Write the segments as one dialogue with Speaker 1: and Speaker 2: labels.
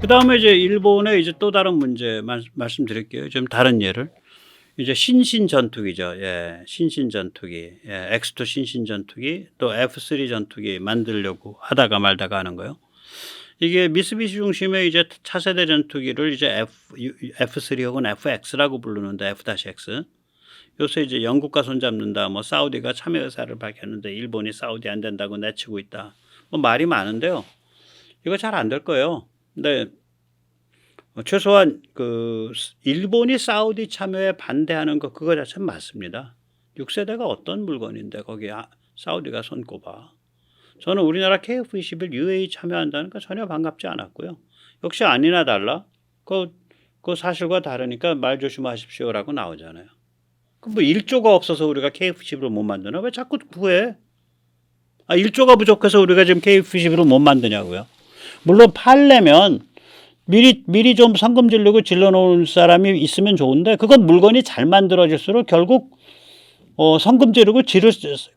Speaker 1: 그 다음에 이제 일본의 이제 또 다른 문제 말씀드릴게요. 좀 다른 예를. 이제 신신 전투기죠. 예, 신신 전투기. 예, X2 신신 전투기, 또 F3 전투기 만들려고 하다가 말다가 하는 거요. 이게 미쓰비시 중심의 이제 차세대 전투기를 이제 F3 혹은 FX라고 부르는데 F-X. 요새 이제 영국과 손잡는다, 뭐 사우디가 참여 의사를 밝혔는데 일본이 사우디 안 된다고 내치고 있다. 뭐 말이 많은데요. 이거 잘 안 될 거예요. 근데 최소한 그 일본이 사우디 참여에 반대하는 거 그거 자체는 맞습니다. 6세대가 어떤 물건인데 거기 사우디가 손꼽아. 저는 우리나라 KF-21 UAE 참여한다는 거 전혀 반갑지 않았고요. 역시 아니나 달라. 그 사실과 다르니까 말 조심하십시오라고 나오잖아요. 그 뭐 1조가 없어서 우리가 KF-21을 못 만드나? 왜 자꾸 구해? 1조가 부족해서 우리가 지금 KF-21을 못 만드냐고요. 물론 팔려면 미리 좀 성금 지르고 질러놓을 사람이 있으면 좋은데 그건 물건이 잘 만들어질수록 결국 성금 지르고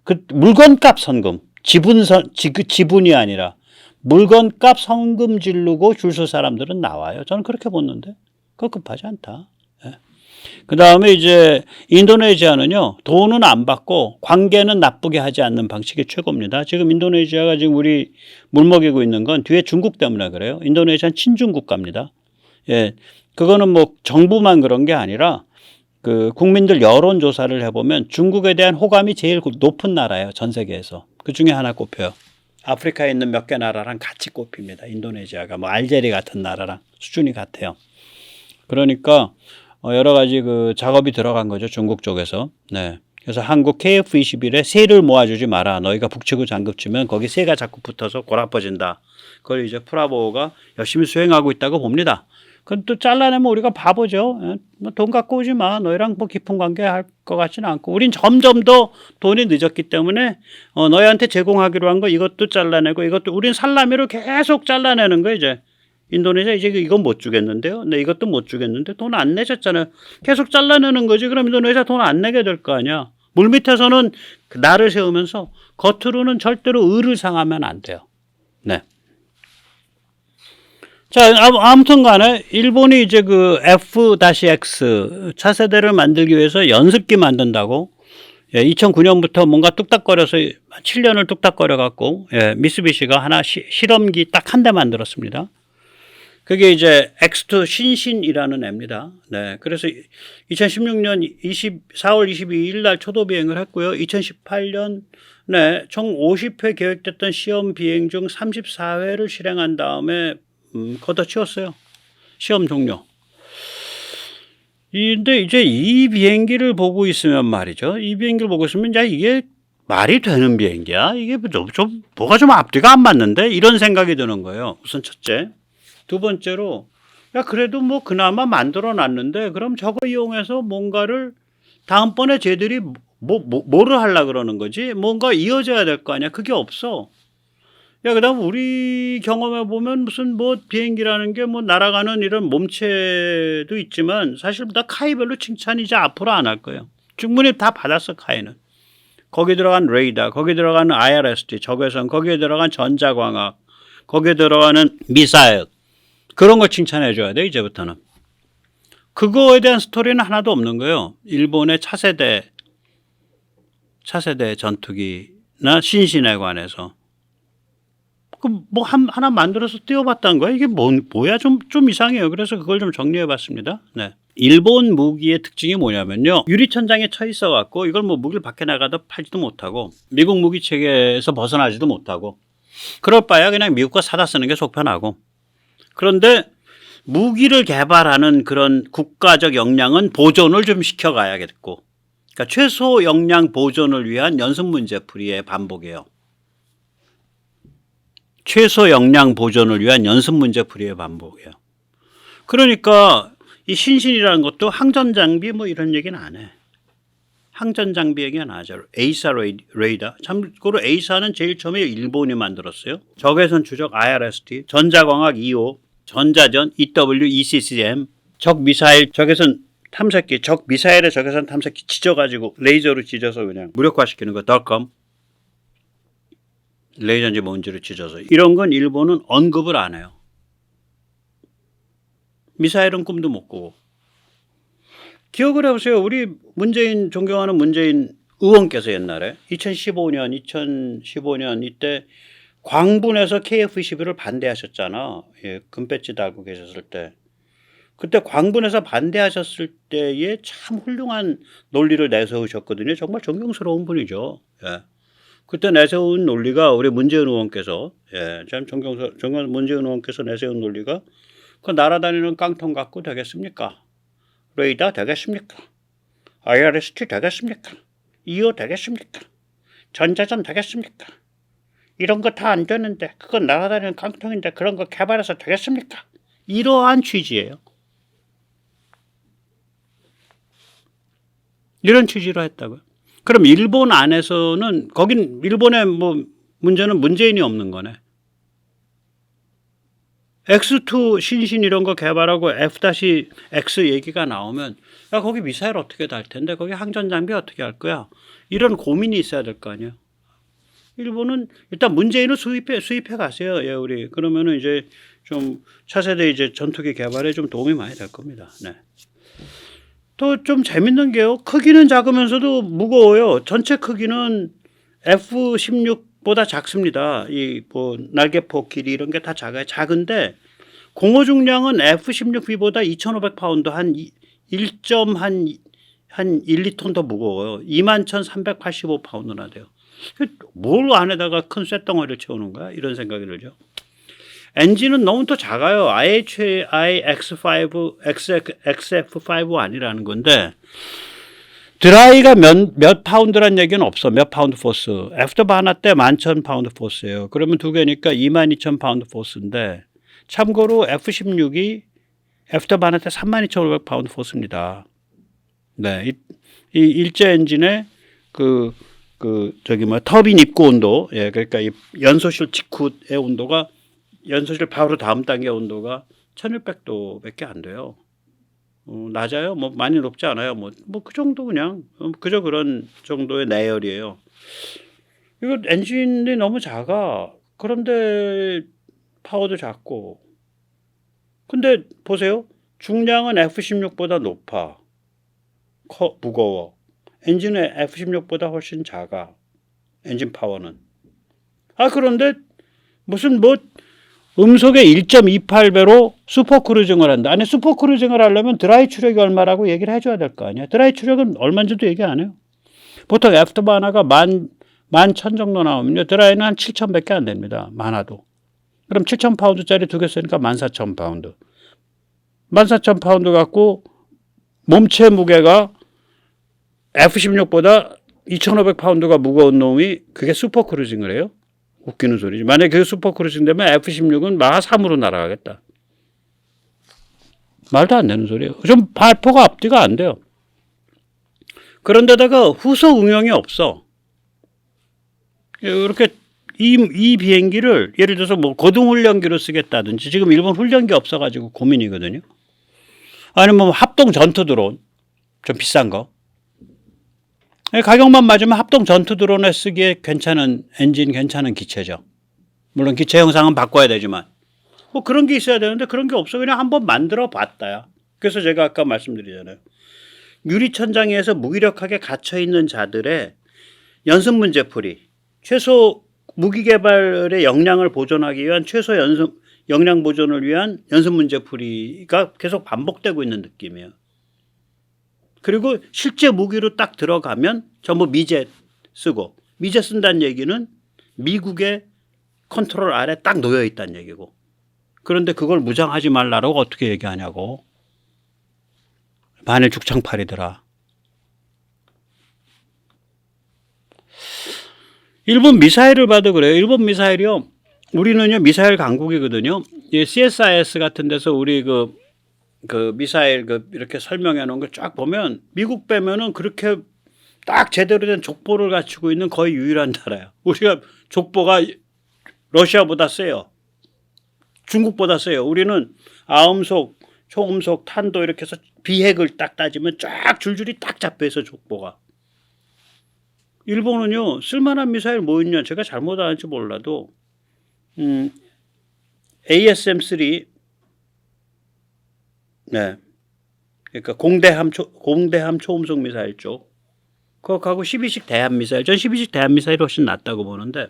Speaker 1: 그 물건값 성금 지분이 아니라 물건값 성금 지르고 줄 설 사람들은 나와요. 저는 그렇게 보는데 그거 급하지 않다. 예. 그 다음에 이제 인도네시아는요, 돈은 안 받고 관계는 나쁘게 하지 않는 방식이 최고입니다. 지금 인도네시아가 지금 우리 물먹이고 있는 건 뒤에 중국 때문에 그래요. 인도네시아는 친중국 가입니다. 예, 그거는 뭐 정부만 그런 게 아니라 그 국민들 여론조사를 해보면 중국에 대한 호감이 제일 높은 나라예요. 전 세계에서. 그 중에 하나 꼽혀요. 아프리카에 있는 몇 개 나라랑 같이 꼽힙니다. 인도네시아가 뭐 알제리 같은 나라랑 수준이 같아요. 그러니까 여러 가지 그 작업이 들어간 거죠. 중국 쪽에서. 네. 그래서 한국 KF-21에 세를 모아주지 마라. 너희가 북치고 장급치면 거기 세가 자꾸 붙어서 골아퍼진다. 그걸 이제 프라보가 열심히 수행하고 있다고 봅니다. 그건 또 잘라내면 우리가 바보죠. 돈 갖고 오지 마. 너희랑 뭐 깊은 관계 할 것 같지는 않고. 우린 점점 더 돈이 늦었기 때문에 너희한테 제공하기로 한 거 이것도 잘라내고 이것도 우린 살라미로 계속 잘라내는 거 이제. 인도네시아 이제 이건 못 주겠는데요. 네, 이것도 못 주겠는데 돈 안 내셨잖아요. 계속 잘라내는 거지. 그럼 인도네시아 돈 안 내게 될 거 아니야. 물밑에서는 날을 세우면서 겉으로는 절대로 을을 상하면 안 돼요. 네. 자, 아무튼 간에 일본이 이제 그 F-X 차세대를 만들기 위해서 연습기 만든다고 2009년부터 뭔가 뚝딱거려서 7년을 뚝딱거려 갖고 미쓰비시가 하나 실험기 딱 한 대 만들었습니다. 그게 이제 X2 신신이라는 애입니다. 네. 그래서 2016년 4월 22일 날 초도 비행을 했고요. 2018년 총 50회 계획됐던 시험 비행 중 34회를 실행한 다음에 걷어치웠어요. 시험 종료. 근데 이제 이 비행기를 보고 있으면 말이죠. 이 비행기를 보고 있으면 야, 이게 말이 되는 비행기야? 이게 좀 뭐가 좀 앞뒤가 안 맞는데? 이런 생각이 드는 거예요. 우선 첫째. 두 번째로 야, 그래도 뭐 그나마 만들어 놨는데 그럼 저거 이용해서 뭔가를 다음번에 쟤들이 뭐를 하려고 그러는 거지? 뭔가 이어져야 될 거 아니야? 그게 없어. 야, 그다음 우리 경험해 보면 무슨 뭐 비행기라는 게 뭐 날아가는 이런 몸체도 있지만 사실 다 카이 별로 칭찬 이제 앞으로 안 할 거예요. 충분히 다 받았어, 카이는. 거기 들어간 레이더, 거기 들어가는 IRST, 적외선, 거기에 들어간 전자광학, 거기에 들어가는 미사일, 그런 거 칭찬해 줘야 돼, 이제부터는. 그거에 대한 스토리는 하나도 없는 거예요. 일본의 차세대 전투기나 신신에 관해서. 뭐 하나 만들어서 띄워봤다는 거야. 이게 뭐야? 좀 이상해요. 그래서 그걸 좀 정리해 봤습니다. 네. 일본 무기의 특징이 뭐냐면요. 유리천장에 쳐 있어 갖고 이걸 뭐 무기를 밖에 나가도 팔지도 못하고 미국 무기 체계에서 벗어나지도 못하고 그럴 바야 그냥 미국과 사다 쓰는 게 속 편하고. 그런데 무기를 개발하는 그런 국가적 역량은 보존을 좀 시켜가야겠고, 그러니까 최소 역량 보존을 위한 연습 문제 풀이의 반복이에요. 최소 역량 보존을 위한 연습 문제 풀이의 반복이에요. 그러니까 이 신신이라는 것도 항전 장비 뭐 이런 얘기는 안 해. 항전 장비 얘기는 안 하죠. 에이사 레이더. 참고로 에이사는 제일 처음에 일본이 만들었어요. 적외선 추적 IRST, 전자광학 2호, 전자전 EW, ECCM, 적 미사일 적외선 탐색기, 적 미사일의 적외선 탐색기 지져가지고 레이저로 지져서 그냥 무력화시키는 거, 덜컴. 레이저인지 뭔지를 지져서. 이런 건 일본은 언급을 안 해요. 미사일은 꿈도 못 꾸고. 기억을 해보세요. 우리 존경하는 문재인 의원께서 옛날에 2015년 이때 광분에서 KF-21을 반대하셨잖아. 예, 금배지 달고 계셨을 때. 그때 광분에서 반대하셨을 때에 참 훌륭한 논리를 내세우셨거든요. 정말 존경스러운 분이죠. 예. 그때 내세운 논리가 우리 문재인 의원께서, 예, 참 존경스러운 문재인 의원께서 내세운 논리가 그 날아다니는 깡통 갖고 되겠습니까? 레이더 되겠습니까? IRST 되겠습니까? EO 되겠습니까? 전자전 되겠습니까? 이런 거 다 안 되는데 그건 날아다니는 깡통인데 그런 거 개발해서 되겠습니까? 이러한 취지예요. 이런 취지로 했다고요. 그럼 일본 안에서는 거긴 일본의 뭐 문제는 문재인이 없는 거네. X2 신신 이런 거 개발하고 F-X 얘기가 나오면 야 거기 미사일 어떻게 달 텐데 거기 항전 장비 어떻게 할 거야? 이런 고민이 있어야 될 거 아니에요. 일본은 일단 문재인을 수입해 가세요. 예, 우리 그러면은 이제 좀 차세대 이제 전투기 개발에 좀 도움이 많이 될 겁니다. 네. 또 좀 재밌는 게요. 크기는 작으면서도 무거워요. 전체 크기는 F-16보다 작습니다. 이 뭐 날개포 길이 이런 게 다 작아요. 작은데 공호 중량은 F-16B보다 2,500파운드 한 1. 한 1, 2톤 더 무거워요. 21,385파운드나 돼요. 뭘 안에다가 큰 쇳덩어리를 채우는 거야? 이런 생각이 들죠. 엔진은 너무 또 작아요. IHI XF5 아니라는 건데 드라이가 몇 파운드란 얘기는 없어. 몇 파운드 포스. 애프터바나 때 11,000파운드 포스예요. 그러면 두 개니까 22,000파운드 포스인데 참고로 F-16이 애프터바나 때 32,500파운드 포스입니다. 네, 이 일제 엔진의 터빈 입고 온도, 예, 그러니까 이 연소실 직후의 온도가 연소실 바로 다음 단계 온도가 1,600도밖에 안 돼요. 낮아요. 뭐 많이 높지 않아요. 뭐 그 정도 그냥 그저 그런 정도의 내열이에요. 이거 엔진이 너무 작아. 그런데 파워도 작고. 근데 보세요. 중량은 F-16보다 높아. 무거워. 엔진은 F-16보다 훨씬 작아. 엔진 파워는. 그런데 무슨 뭐 음속의 1.28배로 슈퍼크루징을 한다. 아니 슈퍼크루징을 하려면 드라이 추력이 얼마라고 얘기를 해줘야 될 거 아니야. 드라이 추력은 얼마인지도 얘기 안 해요. 보통 애프터바나가 11,000 정도 나오면요. 드라이는 한 7,000밖에 안 됩니다. 많아도. 그럼 7,000파운드짜리 두 개 쓰니까 14,000파운드. 14,000파운드 갖고 몸체 무게가 F-16보다 2,500파운드가 무거운 놈이 그게 슈퍼크루징을 해요? 웃기는 소리지. 만약에 그게 슈퍼크루징 되면 F-16은 마하 3으로 날아가겠다. 말도 안 되는 소리예요. 좀 발포가 앞뒤가 안 돼요. 그런데다가 후속 응용이 없어. 이렇게 이 비행기를 예를 들어서 뭐 고등훈련기로 쓰겠다든지 지금 일본 훈련기 없어가지고 고민이거든요. 아니면 뭐 합동 전투 드론 좀 비싼 거. 가격만 맞으면 합동 전투 드론에 쓰기에 괜찮은 엔진 괜찮은 기체죠. 물론 기체 형상은 바꿔야 되지만 뭐 그런 게 있어야 되는데 그런 게 없어. 그냥 한번 만들어 봤다야. 그래서 제가 아까 말씀드리잖아요. 유리천장에서 무기력하게 갇혀있는 자들의 연습 문제풀이, 최소 무기 개발의 역량을 보존하기 위한 최소 역량 보존을 위한 연습 문제풀이가 계속 반복되고 있는 느낌이에요. 그리고 실제 무기로 딱 들어가면 전부 미제 쓰고, 미제 쓴다는 얘기는 미국의 컨트롤 아래 딱 놓여 있다는 얘기고, 그런데 그걸 무장하지 말라고 어떻게 얘기하냐고. 만일 죽창팔이더라. 일본 미사일을 봐도 그래요. 일본 미사일이요. 우리는요 미사일 강국이거든요. 이 CSIS 같은 데서 우리 그 미사일 이렇게 설명해 놓은 걸 쫙 보면 미국 빼면은 그렇게 딱 제대로 된 족보를 갖추고 있는 거의 유일한 나라예요. 우리가 족보가 러시아보다 세요. 중국보다 세요. 우리는 아음속, 초음속, 탄도 이렇게 해서 비핵을 딱 따지면 쫙 줄줄이 딱 잡혀 있어 족보가. 일본은요 쓸만한 미사일 뭐 있냐 제가 잘못 알았는지 몰라도 ASM-3 네. 그러니까 공대함 초음속 미사일 쪽. 그거하고 12식 대함 미사일. 전 12식 대함 미사일이 훨씬 낫다고 보는데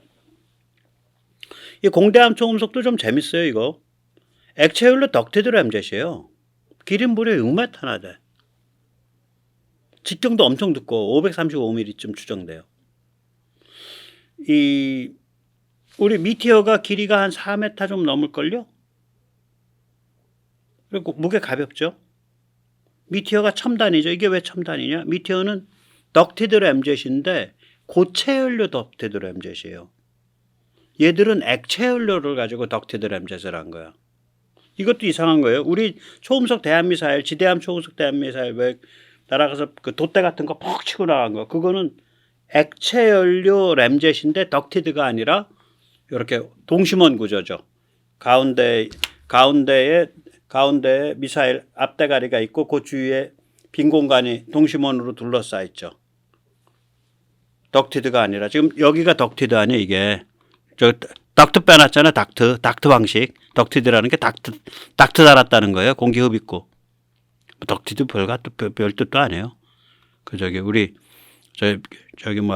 Speaker 1: 이 공대함 초음속도 좀 재밌어요, 이거. 액체연료 덕티드 램젯이에요. 길이 무려 6m나 돼. 직경도 엄청 두꺼워. 535mm쯤 추정돼요. 우리 미티어가 길이가 한 4m 좀 넘을걸요? 그리고 무게 가볍죠? 미티어가 첨단이죠. 이게 왜 첨단이냐? 미티어는 덕티드 램젯인데 고체연료 덕티드 램젯이에요. 얘들은 액체연료를 가지고 덕티드 램젯을 한 거야. 이것도 이상한 거예요. 우리 초음속 대한미사일, 지대함 초음속 대한미사일 왜 날아가서 그 돛대 같은 거 퍽 치고 나간 거. 그거는 액체연료 램젯인데 덕티드가 아니라 이렇게 동심원 구조죠. 가운데에 미사일 앞대가리가 있고 그 주위에 빈 공간이 동심원으로 둘러싸여 있죠. 덕티드가 아니라 지금 여기가 덕티드 아니야 이게. 저 닥트 빼놨잖아. 닥트 방식. 덕티드라는 게 닥트 달았다는 거예요. 공기 흡입구. 덕티드 별 뜻도 아니에요. 그 우리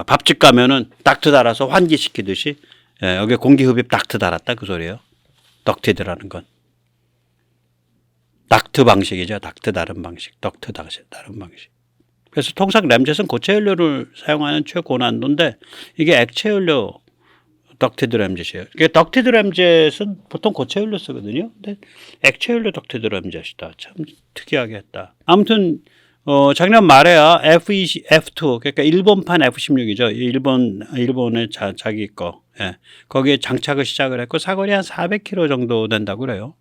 Speaker 1: 밥집 가면은 닥트 달아서 환기시키듯이 여기 공기 흡입 닥트 달았다 그 소리예요. 덕티드라는 건. 닥트 방식이죠. 닥트 다른 방식. 덕트 다른 방식. 그래서 통상 램젯은 고체연료를 사용하는 최고난도인데 이게 액체연료 덕티드 램젯이에요. 덕티드 램젯은 보통 고체연료 쓰거든요. 근데 액체연료 덕티드 램젯이다. 참 특이하게 했다. 아무튼 작년 말에야 F2 그러니까 일본판 F16이죠. 일본의 자기 거. 예. 거기에 장착을 시작을 했고 사거리 한 400km 정도 된다고 그래요.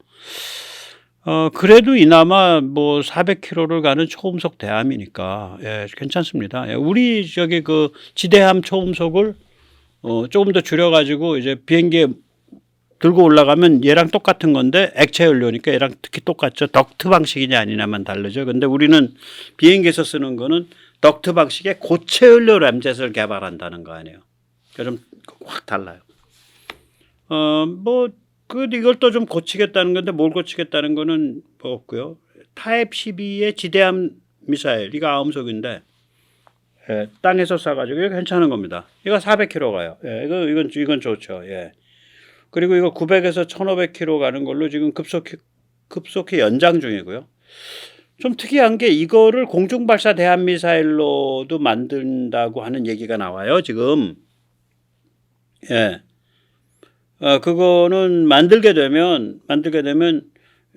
Speaker 1: 그래도 이나마 뭐 400km를 가는 초음속 대함이니까 예, 괜찮습니다. 예, 우리 그 지대함 초음속을 조금 더 줄여가지고 이제 비행기에 들고 올라가면 얘랑 똑같은 건데 액체 연료니까 얘랑 특히 똑같죠. 덕트 방식이냐 아니냐만 다르죠. 근데 우리는 비행기에서 쓰는 거는 덕트 방식의 고체 연료 램젯을 개발한다는 거 아니에요. 그러니까 좀 확 달라요. 이걸 또 좀 고치겠다는 건데 뭘 고치겠다는 거는 뭐 없고요. 타입 12의 지대함 미사일 이거 아음속인데 예, 땅에서 쏴가지고 이거 괜찮은 겁니다. 이거 400km 가요. 예, 이건 좋죠. 예. 그리고 이거 900에서 1500km 가는 걸로 지금 급속히 연장 중이고요. 좀 특이한 게 이거를 공중발사 대한미사일로도 만든다고 하는 얘기가 나와요. 지금. 예. 그거는 만들게 되면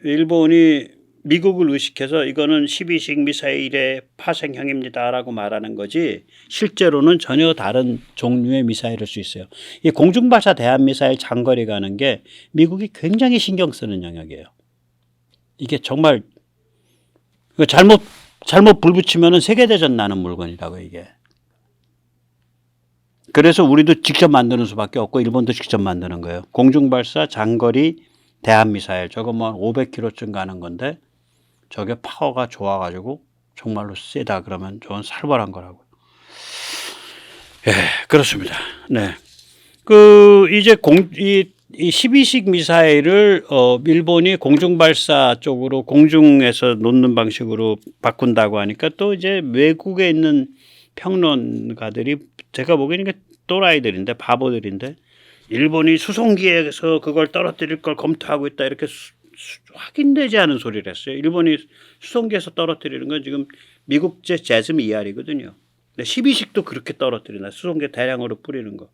Speaker 1: 일본이 미국을 의식해서 이거는 12식 미사일의 파생형입니다라고 말하는 거지 실제로는 전혀 다른 종류의 미사일일 수 있어요. 이 공중발사 대한미사일 장거리 가는 게 미국이 굉장히 신경 쓰는 영역이에요. 이게 정말 잘못 불 붙이면은 세계대전 나는 물건이라고 이게. 그래서 우리도 직접 만드는 수밖에 없고 일본도 직접 만드는 거예요. 공중발사 장거리 대한미사일 저거 뭐 500km쯤 가는 건데 저게 파워가 좋아가지고 정말로 세다 그러면 저건 살벌한 거라고요. 예, 그렇습니다. 네. 이제 이 12식 미사일을 일본이 공중발사 쪽으로 공중에서 놓는 방식으로 바꾼다고 하니까 또 이제 외국에 있는 평론가들이 제가 보기에는 또라이들인데 바보들인데 일본이 수송기에서 그걸 떨어뜨릴 걸 검토하고 있다 이렇게 확인되지 않은 소리를 했어요. 일본이 수송기에서 떨어뜨리는 건 지금 미국제 제즘 ER이거든요. 근데 12식도 그렇게 떨어뜨리나 수송기에 대량으로 뿌리는 거.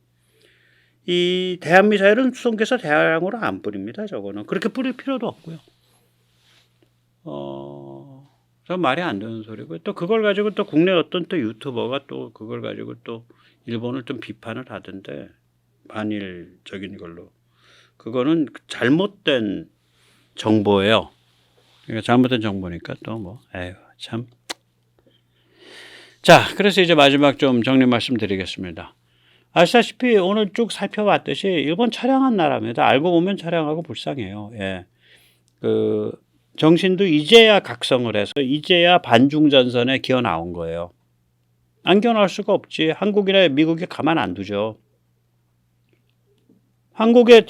Speaker 1: 이 대한미사일은 수송기에서 대량으로 안 뿌립니다. 저거는 그렇게 뿌릴 필요도 없고요. 저 말이 안 되는 소리고 또 그걸 가지고 또 국내 어떤 또 유튜버가 또 그걸 가지고 또 일본을 좀 비판을 하던데 반일적인 걸로 그거는 잘못된 정보예요. 그러니까 잘못된 정보니까 또 뭐 에휴 참. 자, 그래서 이제 마지막 좀 정리 말씀드리겠습니다. 아시다시피 오늘 쭉 살펴봤듯이 일본 처량한 나라입니다. 알고 보면 처량하고 불쌍해요. 예. 정신도 이제야 각성을 해서 이제야 반중전선에 기어 나온 거예요. 안 기어 나올 수가 없지. 한국이나 미국이 가만 안 두죠. 한국의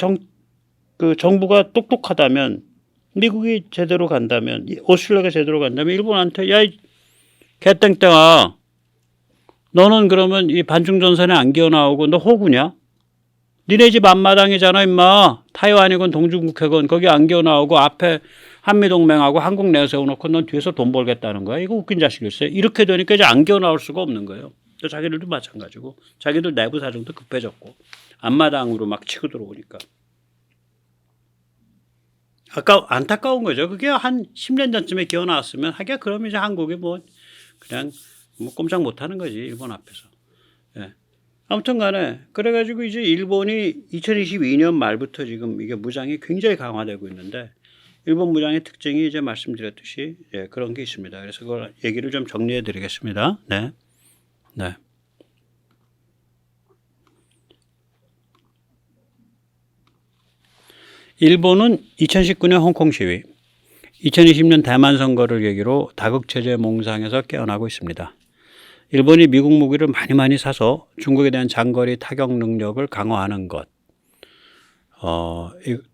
Speaker 1: 정부가 똑똑하다면 미국이 제대로 간다면, 오스트레일리아가 제대로 간다면 일본한테 야, 이 개땡땡아, 너는 그러면 이 반중전선에 안 기어나오고 너 호구냐? 니네 집 앞마당이잖아 임마. 타이완이건 동중국해건 거기 안 기어나오고 앞에 한미동맹하고 한국 내세워놓고 넌 뒤에서 돈 벌겠다는 거야. 이거 웃긴 자식일세. 이렇게 되니까 이제 안 기어나올 수가 없는 거예요. 또 자기들도 마찬가지고 자기들 내부 사정도 급해졌고 앞마당으로 막 치고 들어오니까. 안타까운 거죠. 그게 한 10년 전쯤에 기어나왔으면 하기야 그러면 이제 한국이 뭐 그냥 뭐 꼼짝 못하는 거지 일본 앞에서. 예. 아무튼 간에 그래가지고 이제 일본이 2022년 말부터 지금 이게 무장이 굉장히 강화되고 있는데 일본 무장의 특징이 이제 말씀드렸듯이 예, 그런 게 있습니다. 그래서 그걸 얘기를 좀 정리해 드리겠습니다. 네. 네. 일본은 2019년 홍콩 시위, 2020년 대만 선거를 계기로 다극체제 몽상에서 깨어나고 있습니다. 일본이 미국 무기를 많이 사서 중국에 대한 장거리 타격 능력을 강화하는 것,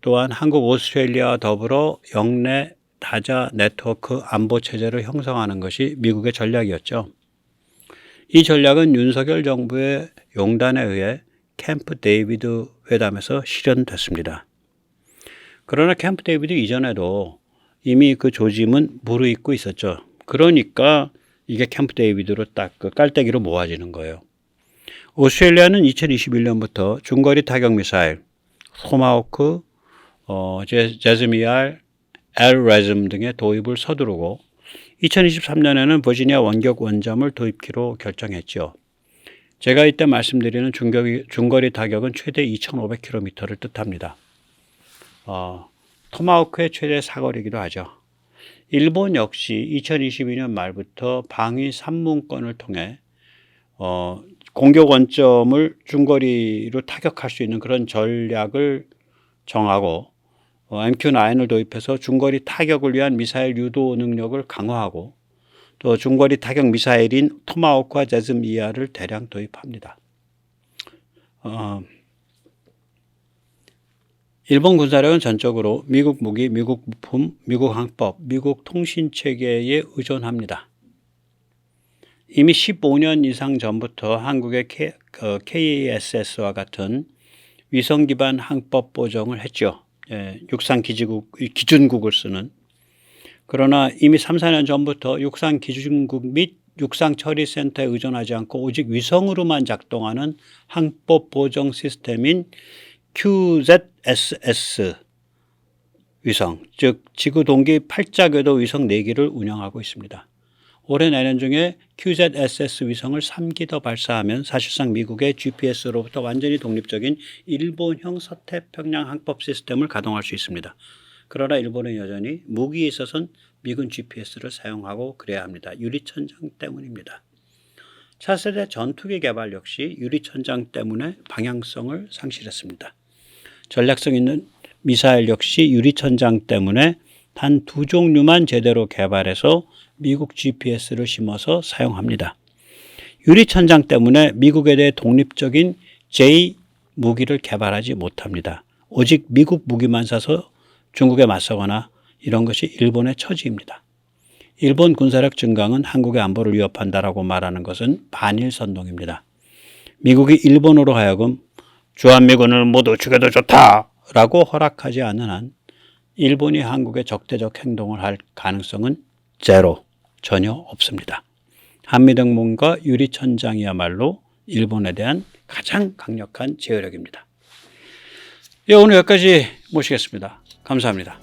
Speaker 1: 또한 한국, 오스트레일리아와 더불어 영내 다자 네트워크 안보 체제를 형성하는 것이 미국의 전략이었죠. 이 전략은 윤석열 정부의 용단에 의해 캠프 데이비드 회담에서 실현됐습니다. 그러나 캠프 데이비드 이전에도 이미 그 조짐은 무르익고 있었죠. 그러니까 이게 캠프 데이비드로 딱 그 깔때기로 모아지는 거예요. 오스트레일리아는 2021년부터 중거리 타격 미사일, 토마호크, 제즈미알, LRASM 등의 도입을 서두르고 2023년에는 버지니아 원격 원잠을 도입키로 결정했죠. 제가 이때 말씀드리는 중거리 타격은 최대 2,500km를 뜻합니다. 토마호크의 최대 사거리이기도 하죠. 일본 역시 2022년 말부터 방위 3문권을 통해 공격 원점을 중거리로 타격할 수 있는 그런 전략을 정하고 MQ-9을 도입해서 중거리 타격을 위한 미사일 유도 능력을 강화하고 또 중거리 타격 미사일인 토마호크와 제즈미알을 대량 도입합니다. 일본 군사력은 전적으로 미국 무기, 미국 부품, 미국 항법, 미국 통신체계에 의존합니다. 이미 15년 이상 전부터 한국의 KASS와 같은 위성 기반 항법 보정을 했죠. 육상 기준국을 쓰는. 그러나 이미 3, 4년 전부터 육상 기준국 및 육상 처리센터에 의존하지 않고 오직 위성으로만 작동하는 항법 보정 시스템인 QZSS 위성, 즉 지구 동기 팔자궤도 위성 4기를 운영하고 있습니다. 올해 내년 중에 QZSS 위성을 3기 더 발사하면 사실상 미국의 GPS로부터 완전히 독립적인 일본형 서태평양 항법 시스템을 가동할 수 있습니다. 그러나 일본은 여전히 무기에 있어서는 미군 GPS를 사용하고 그래야 합니다. 유리천장 때문입니다. 차세대 전투기 개발 역시 유리천장 때문에 방향성을 상실했습니다. 전략성 있는 미사일 역시 유리천장 때문에 단 2종류만 제대로 개발해서 미국 GPS를 심어서 사용합니다. 유리천장 때문에 미국에 대해 독립적인 제2 무기를 개발하지 못합니다. 오직 미국 무기만 사서 중국에 맞서거나 이런 것이 일본의 처지입니다. 일본 군사력 증강은 한국의 안보를 위협한다라고 말하는 것은 반일 선동입니다. 미국이 일본으로 하여금 주한미군을 모두 죽여도 좋다라고 허락하지 않는 한 일본이 한국에 적대적 행동을 할 가능성은 제로, 전혀 없습니다. 한미동맹과 유리천장이야말로 일본에 대한 가장 강력한 제어력입니다. 오늘 여기까지 모시겠습니다. 감사합니다.